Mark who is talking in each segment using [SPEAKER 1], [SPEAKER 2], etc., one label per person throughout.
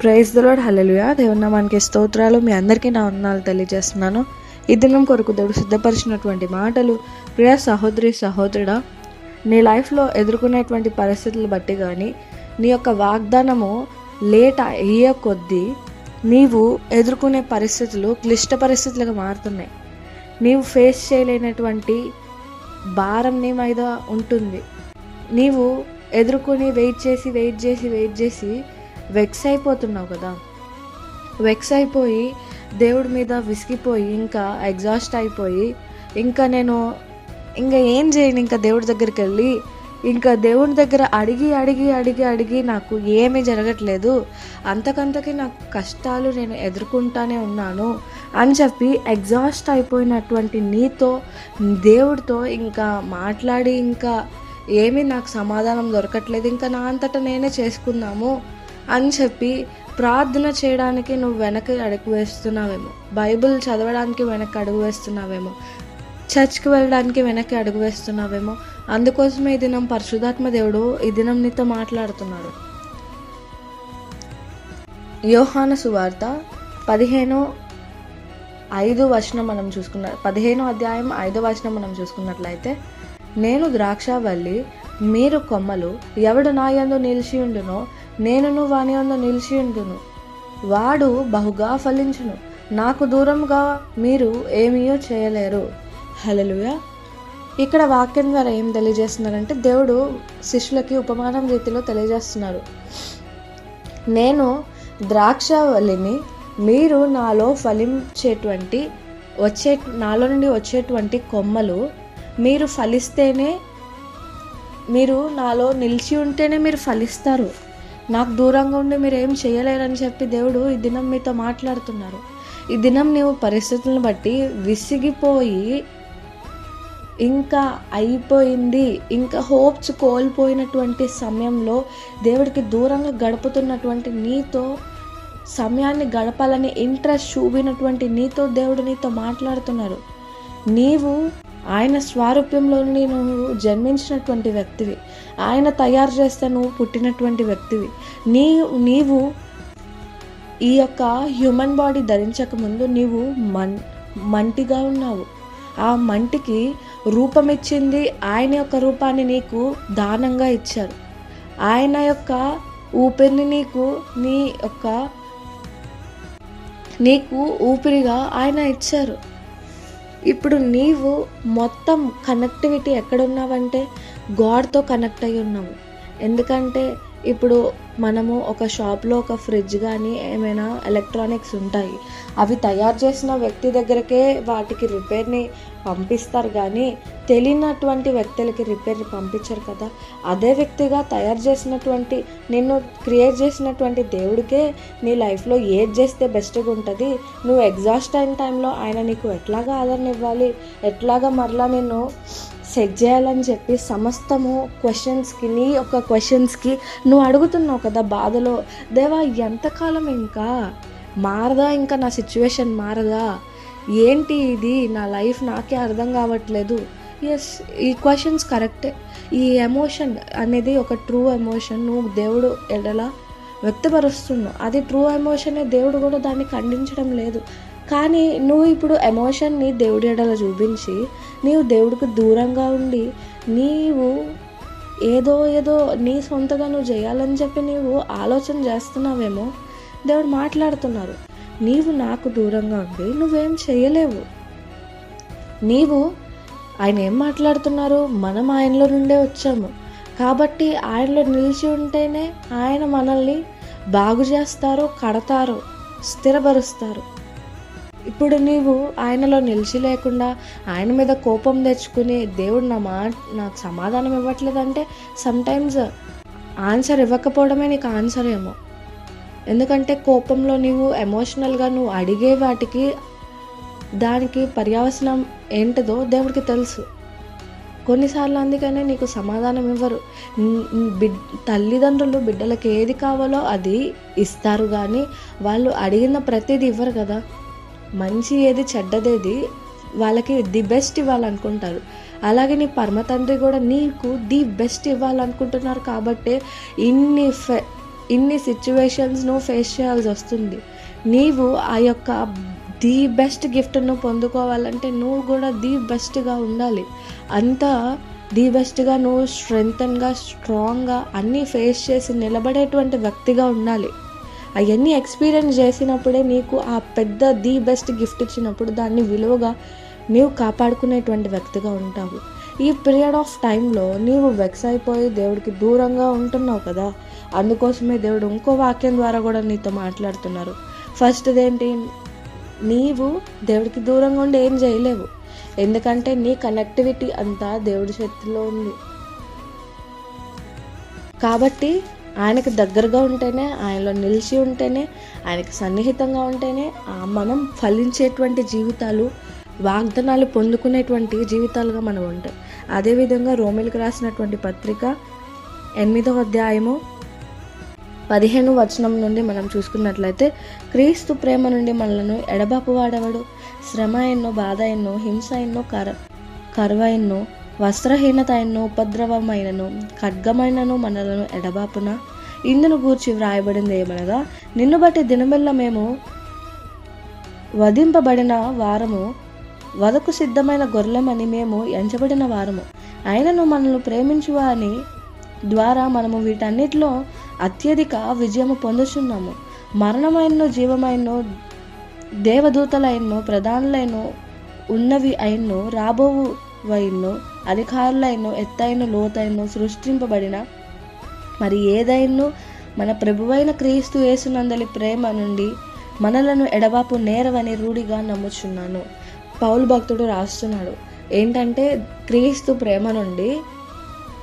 [SPEAKER 1] Praise the lord. హల్లెలూయా. దేవుని నామానికి స్తోత్రాలు. మీ అందరికీ నా వందనాలు తెలియజేస్తున్నాను. ఈ దినం కొరకు దేవుడు సిద్ధపరిచినటువంటి మాటలు. ప్రియ సహోదరి సహోదరుడా, నీ లైఫ్లో ఎదుర్కొనేటువంటి పరిస్థితులు బట్టి కానీ, నీ యొక్క వాగ్దానము లేట్ అయ్యే కొద్దీ నీవు ఎదుర్కొనే పరిస్థితులు క్లిష్ట పరిస్థితులుగా మారుతున్నాయి. నీవు ఫేస్ చేయలేనటువంటి భారం నీ మీద ఉంటుంది. నీవు ఎదుర్కొని వెయిట్ చేసి వెక్స్ అయిపోతున్నావు కదా. వెక్స్ అయిపోయి దేవుడి మీద విసిగిపోయి ఇంకా ఎగ్జాస్ట్ అయిపోయి నేను ఏం చేయను, ఇంకా దేవుడి దగ్గరికి వెళ్ళి ఇంకా దేవుని దగ్గర అడిగి నాకు ఏమీ జరగట్లేదు, అంతకంతకి నాకు కష్టాలు నేను ఎదుర్కొంటానే ఉన్నాను అని చెప్పి ఎగ్జాస్ట్ అయిపోయినటువంటి నీతో దేవుడితో ఇంకా మాట్లాడి ఇంకా ఏమీ నాకు సమాధానం దొరకట్లేదు, ఇంకా నా అంతటా నేనే చేసుకుందాము అని చెప్పి ప్రార్థన చేయడానికి నువ్వు వెనక్కి అడుగు వేస్తున్నావేమో, బైబిల్ చదవడానికి వెనక్కి అడుగు వేస్తున్నావేమో, చర్చ్కి వెళ్ళడానికి వెనక్కి అడుగు వేస్తున్నావేమో. అందుకోసమే ఈ దినం పరిశుద్ధాత్మ దేవుడు ఈ దినం నీతో మాట్లాడుతున్నాడు. యోహాను సువార్త 15:5 మనం చూసుకున్న 15వ అధ్యాయం 5వ వచనం మనం చూసుకున్నట్లయితే, నేను ద్రాక్షావల్లి, మీరు కొమ్మలు, ఎవడు నా యందు నిలిచి ఉండునో నేనును వాని యందు నిలిచి ఉండును, వాడు బహుగా ఫలించును, నాకు దూరంగా మీరు ఏమీయో చేయలేరు. హల్లెలూయా. ఇక్కడ వాక్యం ద్వారా ఏం తెలియజేస్తున్నారంటే, దేవుడు శిష్యులకి ఉపమానం రీతిలో తెలియజేస్తున్నారు. నేను ద్రాక్షవల్లిని, మీరు నాలో ఫలించేటువంటి నాలో నుండి వచ్చేటువంటి కొమ్మలు, మీరు ఫలిస్తేనే, మీరు నాలో నిలిచి ఉంటేనే మీరు ఫలిస్తారు. నాకు దూరంగా ఉండి మీరు ఏం చేయలేరని చెప్పి దేవుడు ఈ దినం మీతో మాట్లాడుతున్నారు. ఈ దినం నీవు పరిస్థితులను బట్టి విసిగిపోయి ఇంకా అయిపోయింది, ఇంకా హోప్స్ కోల్పోయినటువంటి సమయంలో దేవుడికి దూరంగా గడుపుతున్నటువంటి నీతో, సమయాన్ని గడపాలని ఇంట్రెస్ట్ చూపినటువంటి నీతో దేవుడు నీతో మాట్లాడుతున్నారు. నీవు ఆయన స్వారూప్యంలో నుండి నువ్వు జన్మించినటువంటి వ్యక్తివి, ఆయన తయారు చేస్తే నువ్వు పుట్టినటువంటి వ్యక్తివి. నీవు ఈ యొక్క హ్యూమన్ బాడీ ధరించకముందు నీవు మంటిగా ఉన్నావు. ఆ మంటికి రూపం ఇచ్చింది ఆయన యొక్క రూపాన్ని నీకు దానంగా ఇచ్చారు. ఆయన యొక్క ఊపిరిని నీకు ఊపిరిగా ఆయన ఇచ్చారు. ఇప్పుడు నీవు మొత్తం కనెక్టివిటీ ఎక్కడున్నావంటే గాడ్తో కనెక్ట్ అయ్యి ఉన్నావు. ఎందుకంటే ఇప్పుడు మనము ఒక షాప్లో ఒక ఫ్రిడ్జ్ కానీ ఏమైనా ఎలక్ట్రానిక్స్ ఉంటాయి, అవి తయారు చేసిన వ్యక్తి దగ్గరకే వాటికి రిపేర్ని పంపిస్తారు, కానీ తెలియనటువంటి వ్యక్తులకి రిపేర్ని పంపించరు కదా. అదే వ్యక్తిగా తయారు చేసినటువంటి, నిన్ను క్రియేట్ చేసినటువంటి దేవుడికే నీ లైఫ్లో ఏది చేస్తే బెస్ట్గా ఉంటుంది, నువ్వు ఎగ్జాస్ట్ అయిన టైంలో ఆయన నీకు ఎట్లాగా ఆదరణ ఇవ్వాలి, ఎట్లాగా మరలా నిన్ను సెట్ చేయాలని చెప్పి సమస్తము క్వశ్చన్స్కి, నీ యొక్క క్వశ్చన్స్కి నువ్వు అడుగుతున్నావు కదా బాధలో. దేవా, ఎంతకాలం ఇంకా మారదా, ఇంకా నా సిచ్యువేషన్ మారదా, ఏంటి ఇది, నా లైఫ్ నాకే అర్థం కావట్లేదు. ఎస్, ఈ క్వశ్చన్స్ కరెక్టే. ఈ ఎమోషన్ అనేది ఒక ట్రూ ఎమోషన్, నువ్వు దేవుడు ఎడలా వ్యక్తపరుస్తున్నావు, అది ట్రూ ఎమోషనే. దేవుడు కూడా దాన్ని ఖండించడం లేదు. కానీ నువ్వు ఇప్పుడు ఎమోషన్ని దేవుడి ఎడల చూపించి నీవు దేవుడికి దూరంగా ఉండి నీవు ఏదో నీ సొంతగా నువ్వు చేయాలని చెప్పి నీవు ఆలోచన చేస్తున్నావేమో. దేవుడు మాట్లాడుతున్నారు, నీవు నాకు దూరంగా ఉండి నువ్వేం చేయలేవు. ఆయన ఏం మాట్లాడుతున్నారు, మనం ఆయనలో నుండే వచ్చాము కాబట్టి ఆయనలో నిలిచి ఉంటేనే ఆయన మనల్ని బాగు చేస్తారు, కడతారు, స్థిరపరుస్తారు. ఇప్పుడు నీవు ఆయనలో నిలిచి లేకుండా ఆయన మీద కోపం తెచ్చుకుని దేవుడు నాకు సమాధానం ఇవ్వట్లేదంటే సమ్టైమ్స్ ఆన్సర్ ఇవ్వకపోవడమే నీకు ఆన్సర్ ఏమో. ఎందుకంటే కోపంలో నీవు ఎమోషనల్గా నువ్వు అడిగే వాటికి దానికి పర్యవసనం ఏంటిదో దేవుడికి తెలుసు. కొన్నిసార్లు అందుకనే నీకు సమాధానం ఇవ్వరు. తల్లిదండ్రులు బిడ్డలకు ఏది కావాలో అది ఇస్తారు, కానీ వాళ్ళు అడిగిన ప్రతిదీ ఇవ్వరు కదా. మంచి ఏది చెడ్డదేది వాళ్ళకి ది బెస్ట్ ఇవ్వాలనుకుంటారు. అలాగే నీ పరమ తండ్రి కూడా నీకు ది బెస్ట్ ఇవ్వాలనుకుంటున్నారు. కాబట్టి ఇన్ని ఇన్ని సిచ్యువేషన్స్ నువ్వు ఫేస్ చేయాల్సి వస్తుంది. నీవు ఆ యొక్క ది బెస్ట్ గిఫ్ట్ను పొందుకోవాలంటే నువ్వు కూడా ది బెస్ట్గా ఉండాలి. అంతా ది బెస్ట్గా నువ్వు స్ట్రెంగ్తన్గా, స్ట్రాంగ్గా అన్నీ ఫేస్ చేసి నిలబడేటువంటి వ్యక్తిగా ఉండాలి. అవన్నీ ఎక్స్పీరియన్స్ చేసినప్పుడే నీకు ఆ పెద్ద ది బెస్ట్ గిఫ్ట్ ఇచ్చినప్పుడు దాన్ని విలువగా నీవు కాపాడుకునేటువంటి వ్యక్తిగా ఉంటావు. ఈ పీరియడ్ ఆఫ్ టైంలో నీవు వెక్స్ అయిపోయి దేవుడికి దూరంగా ఉంటున్నావు కదా, అందుకోసమే దేవుడు ఇంకో వాక్యం ద్వారా కూడా నీతో మాట్లాడుతున్నారు. ఫస్ట్ది ఏంటి? నీవు దేవుడికి దూరంగా ఉండి ఏం చేయలేవు, ఎందుకంటే నీ కనెక్టివిటీ అంతా దేవుడి చేతిలో ఉంది. కాబట్టి ఆయనకు దగ్గరగా ఉంటేనే, ఆయనలో నిలిచి ఉంటేనే, ఆయనకు సన్నిహితంగా ఉంటేనే మనం ఫలించేటువంటి జీవితాలు, వాగ్దానాలు పొందుకునేటువంటి జీవితాలుగా మనం ఉంటాయి. అదేవిధంగా రోమీయులకు రాసినటువంటి పత్రిక 8వ అధ్యాయము 15వ వచనం నుండి మనం చూసుకున్నట్లయితే, క్రీస్తు ప్రేమ నుండి మనలను ఎడబాపువాడెవడు? శ్రమ ఎన్నో, బాధ ఎన్నో, హింస ఎన్నో, కరువైనను, వస్త్రహీనత ఎన్నో, ఉపద్రవమైనను, ఖడ్గమైనను మనలను ఎడబాపున. ఇందును గూర్చి వ్రాయబడింది ఏమనగా, నిన్ను బట్టి దినమెల్ల మేము వధింపబడిన వారము, వదకు సిద్ధమైన గొర్రెలమని మేము ఎంచబడిన వారము. ఆయనను మనల్ని ప్రేమించువాని ద్వారా మనము వీటన్నిటిలో అత్యధిక విజయము పొందుచున్నాము. మరణమైనను, జీవమైనను, దేవదూతలైనను, ప్రధానులైనను, ఉన్నవి అయినను, రాబోవువైనను, అధికారులైనను, ఎత్తైన లోతైనను, సృష్టింపబడిన మరి ఏదైనను మన ప్రభువైన క్రీస్తు యేసునందలి ప్రేమ నుండి మనలను ఎడబాపు నేరవని రూఢిగా నమ్ముచున్నాను. పౌలు భక్తుడు రాస్తున్నాడు ఏంటంటే, క్రీస్తు ప్రేమ నుండి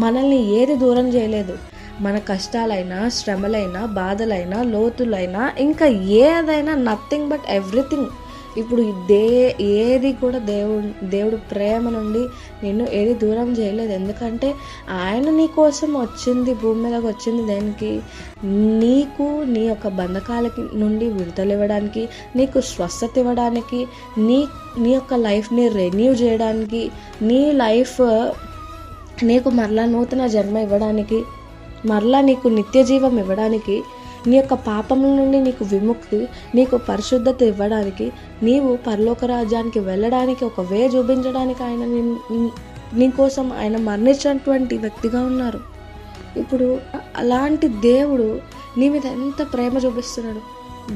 [SPEAKER 1] మనల్ని ఏది దూరం చేయలేదు. మన కష్టాలైనా, శ్రమలైనా, బాధలైనా, లోతులైనా, ఇంకా ఏదైనా, నథింగ్ బట్ ఎవ్రీథింగ్. ఇప్పుడు ఏది కూడా దేవుడు ప్రేమ నుండి నిన్ను ఏది దూరం చేయలేదు. ఎందుకంటే ఆయన నీ కోసం వచ్చింది, భూమి మీదకి వచ్చింది దేనికి? నీకు నీ యొక్క బంధకాలకి నుండి విడుదల ఇవ్వడానికి, నీకు స్వస్థత ఇవ్వడానికి, నీ యొక్క లైఫ్ని రెన్యూ చేయడానికి, నీ లైఫ్ నీకు మరలా నూతన జన్మ ఇవ్వడానికి, మరలా నీకు నిత్య జీవం ఇవ్వడానికి, నీ యొక్క పాపముల నుండి నీకు విముక్తి, నీకు పరిశుద్ధత ఇవ్వడానికి, నీవు పరలోక రాజ్యానికి వెళ్ళడానికి ఒక వే చూపించడానికి ఆయన నీకోసం ఆయన మరణించినటువంటి వ్యక్తిగా ఉన్నారు. ఇప్పుడు అలాంటి దేవుడు నీ మీద ఎంత ప్రేమ చూపిస్తున్నాడు.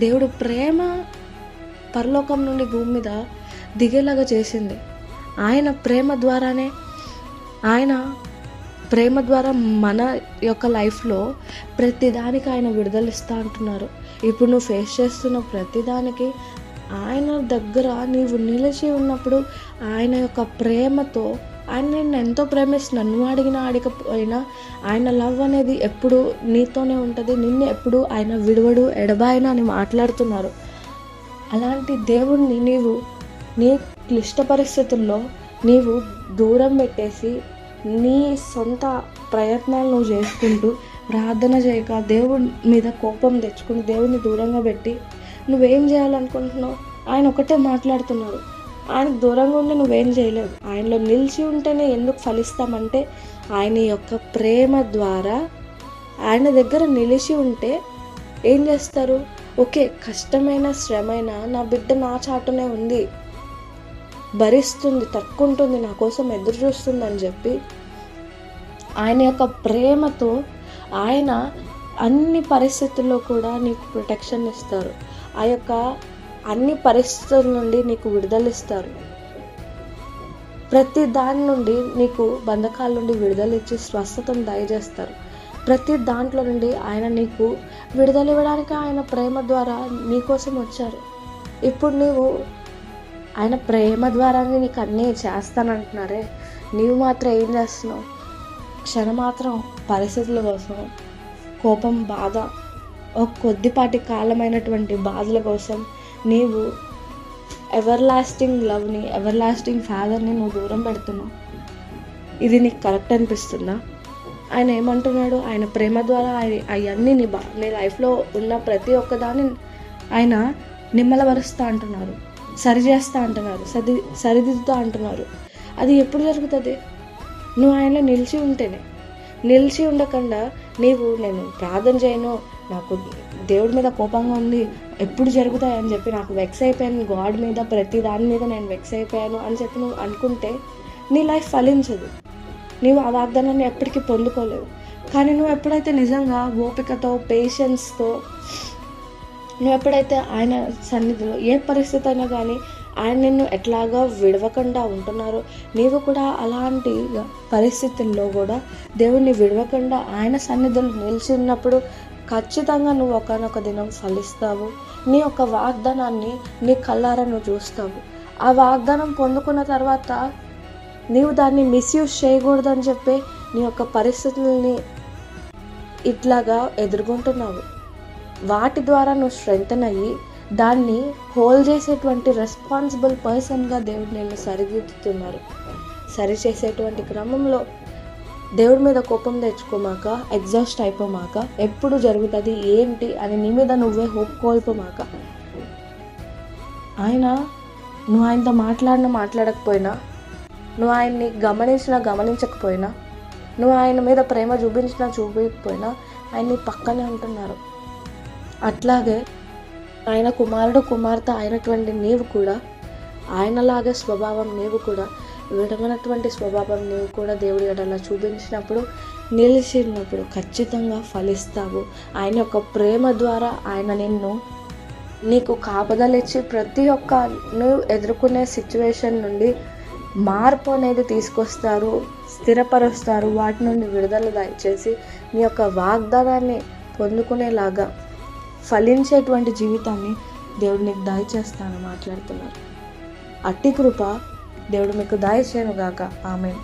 [SPEAKER 1] దేవుడు ప్రేమ పరలోకం నుండి భూమి మీద దిగేలాగా చేసింది. ఆయన ప్రేమ ద్వారా మన యొక్క లైఫ్లో ప్రతిదానికి ఆయన విడుదలిస్తూ అంటున్నారు. ఇప్పుడు నువ్వు ఫేస్ చేస్తున్న ప్రతిదానికి ఆయన దగ్గర నీవు నిలిచి ఉన్నప్పుడు ఆయన యొక్క ప్రేమతో ఆయన నిన్ను ఎంతో ప్రేమిస్తున్నాడు. నువ్వు అడిగినా అడగకపోయినా ఆయన లవ్ అనేది ఎప్పుడు నీతోనే ఉంటుంది. నిన్ను ఎప్పుడు ఆయన విడువడు, ఎడబాయన అని మాట్లాడుతున్నారు. అలాంటి దేవుణ్ణి నీవు నీ క్లిష్ట పరిస్థితుల్లో నీవు దూరం పెట్టేసి నీ సొంత ప్రయత్నాలు నువ్వు చేసుకుంటూ ప్రార్థన చేయక, దేవుడి మీద కోపం తెచ్చుకుని దేవుడిని దూరంగా పెట్టి నువ్వేం చేయాలనుకుంటున్నావు? ఆయన ఒకటే మాట్లాడుతున్నాడు. ఆయనకు దూరంగా ఉండి నువ్వేం చేయలేవు. ఆయనలో నిలిచి ఉంటేనే ఎందుకు ఫలిస్తామంటే, ఆయన యొక్క ప్రేమ ద్వారా ఆయన దగ్గర నిలిచి ఉంటే ఏం చేస్తారు? ఓకే, కష్టమైన శ్రమైన నా బిడ్డ నా చాటునే ఉంది, భరిస్తుంది, తట్టుకుంటుంది, నా కోసం ఎదురు చూస్తుంది అని చెప్పి ఆయన యొక్క ప్రేమతో ఆయన అన్ని పరిస్థితుల్లో కూడా నీకు ప్రొటెక్షన్ ఇస్తారు. ఆ యొక్క అన్ని పరిస్థితుల నుండి నీకు విడుదలిస్తారు. ప్రతి దాని నుండి నీకు బంధకాల నుండి విడుదలిచ్చి స్వస్థతను దయచేస్తారు. ప్రతి దాంట్లో నుండి ఆయన నీకు విడుదల ఇవ్వడానికి ఆయన ప్రేమ ద్వారా నీకోసం వచ్చారు. ఇప్పుడు నీవు ఆయన ప్రేమ ద్వారానే నీకు అన్నీ చేస్తానంటున్నారే, నీవు మాత్రం ఏం చేస్తున్నావు? క్షణమాత్రం పరిస్థితుల కోసం, కోపం, బాధ, ఒక కొద్దిపాటి కాలమైనటువంటి బాధల కోసం నీవు ఎవర్ లాస్టింగ్ లవ్ని, ఎవర్ లాస్టింగ్ ఫాదర్ని నువ్వు దూరం పెడుతున్నావు. ఇది నీకు కరెక్ట్ అనిపిస్తుందా? ఆయన ఏమంటున్నాడు? ఆయన ప్రేమ ద్వారా అవన్నీ నీ లైఫ్లో ఉన్న ప్రతి ఒక్కదాన్ని ఆయన నిమ్మలపరుస్తా అంటున్నారు, సరిచేస్తా అంటున్నారు, సరిదిద్దుతా అంటున్నారు. అది ఎప్పుడు జరుగుతుంది? నువ్వు ఆయనలో నిలిచి ఉంటేనే. నిలిచి ఉండకుండా నేను ప్రార్థన చేయను, నాకు దేవుడి మీద కోపంగా ఉంది, ఎప్పుడు జరుగుతాయని చెప్పి నాకు వెక్స్ అయిపోయాను, గాడ్ మీద ప్రతి దాని మీద నేను వెక్స్ అయిపోయాను అని చెప్పి నువ్వు అనుకుంటే నీ లైఫ్ ఫలించదు. నీవు ఆ వాగ్దానాన్ని ఎప్పటికీ పొందుకోలేవు. కానీ నువ్వు ఎప్పుడైతే నిజంగా ఓపికతో, పేషెన్స్తో నువ్వు ఎప్పుడైతే ఆయన సన్నిధిలో ఏ పరిస్థితి అయినా కానీ ఆయన నిన్ను ఎట్లాగా విడవకుండా ఉంటున్నారో, నీవు కూడా అలాంటి పరిస్థితుల్లో కూడా దేవుణ్ణి విడవకుండా ఆయన సన్నిధిలో నిలిచి ఉన్నప్పుడు ఖచ్చితంగా నువ్వు ఒకానొక దినం ఫలిస్తావు. నీ యొక్క వాగ్దానాన్ని నీ కళ్ళారా నువ్వు చూస్తావు. ఆ వాగ్దానం పొందుకున్న తర్వాత నీవు దాన్ని మిస్యూజ్ చేయకూడదని చెప్పి నీ యొక్క పరిస్థితుల్ని ఇట్లాగా ఎదుర్కొంటున్నావు. వాటి ద్వారా నువ్వు స్ట్రెంగ్తన్ అయ్యి దాన్ని హోల్డ్ చేసేటువంటి రెస్పాన్సిబుల్ పర్సన్గా దేవుడు నిన్ను సరిదిద్దుతున్నారు. సరిచేసేటువంటి క్రమంలో దేవుడి మీద కోపం తెచ్చుకోమాక, ఎగ్జాస్ట్ అయిపోమాక, ఎప్పుడు జరుగుతుంది ఏంటి అని నీ మీద నువ్వే హోప్ కోల్పోమాక. నువ్వు ఆయనతో మాట్లాడకపోయినా, నువ్వు ఆయన్ని గమనించకపోయినా, నువ్వు ఆయన మీద ప్రేమ చూపించకపోయినా ఆయన నీ పక్కనే ఉంటున్నారు. అట్లాగే ఆయన కుమార్తె అయినటువంటి నీవు కూడా, ఆయనలాగే స్వభావం నీవు కూడా, విడమనటువంటి స్వభావం నీవు కూడా దేవుడి ఎడల చూపించినప్పుడు, నిలిచినప్పుడు ఖచ్చితంగా ఫలిస్తావు. ఆయన యొక్క ప్రేమ ద్వారా ఆయన నీకు కాపుదలిచ్చి ప్రతి ఒక్క నువ్వు ఎదుర్కొనే సిచ్యువేషన్ నుండి మార్పు అనేది తీసుకొస్తారు, స్థిరపరుస్తారు. వాటి నుండి విడుదల దయచేసి నీ యొక్క వాగ్దానాన్ని పొందుకునేలాగా ఫలించేటువంటి జీవితాన్ని దేవుడు నీకు దయచేస్తానని మాట్లాడుతున్నారు. అట్టి కృప దేవుడు మీకు దయచేయనుగాక. ఆమేన్.